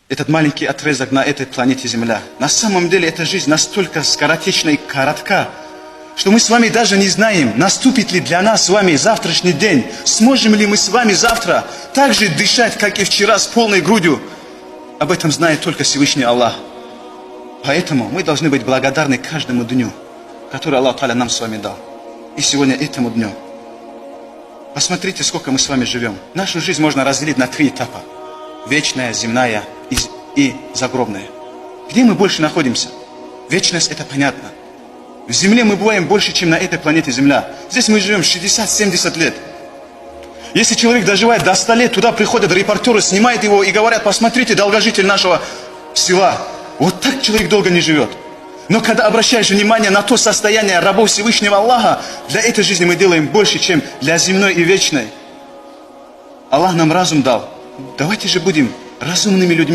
этот маленький отрезок на этой планете Земля. На самом деле эта жизнь настолько скоротечна и коротка, что мы с вами даже не знаем, наступит ли для нас с вами завтрашний день. Сможем ли мы с вами завтра так же дышать, как и вчера, с полной грудью. Об этом знает только Всевышний Аллах. Поэтому мы должны быть благодарны каждому дню, который Аллах Та'аля нам с вами дал. И сегодня этому дню. Посмотрите, сколько мы с вами живем. Нашу жизнь можно разделить на 3 этапа. Вечная, земная и загробная. Где мы больше находимся? Вечность — это понятно. В земле мы бываем больше, чем на этой планете Земля. Здесь мы живем 60-70 лет. Если человек доживает до 100 лет, туда приходят репортеры, снимают его и говорят: посмотрите, долгожитель нашего села. Вот так человек долго не живет. Но когда обращаешь внимание на то состояние рабов Всевышнего Аллаха, для этой жизни мы делаем больше, чем для земной и вечной. Аллах нам разум дал. Давайте же будем разумными людьми.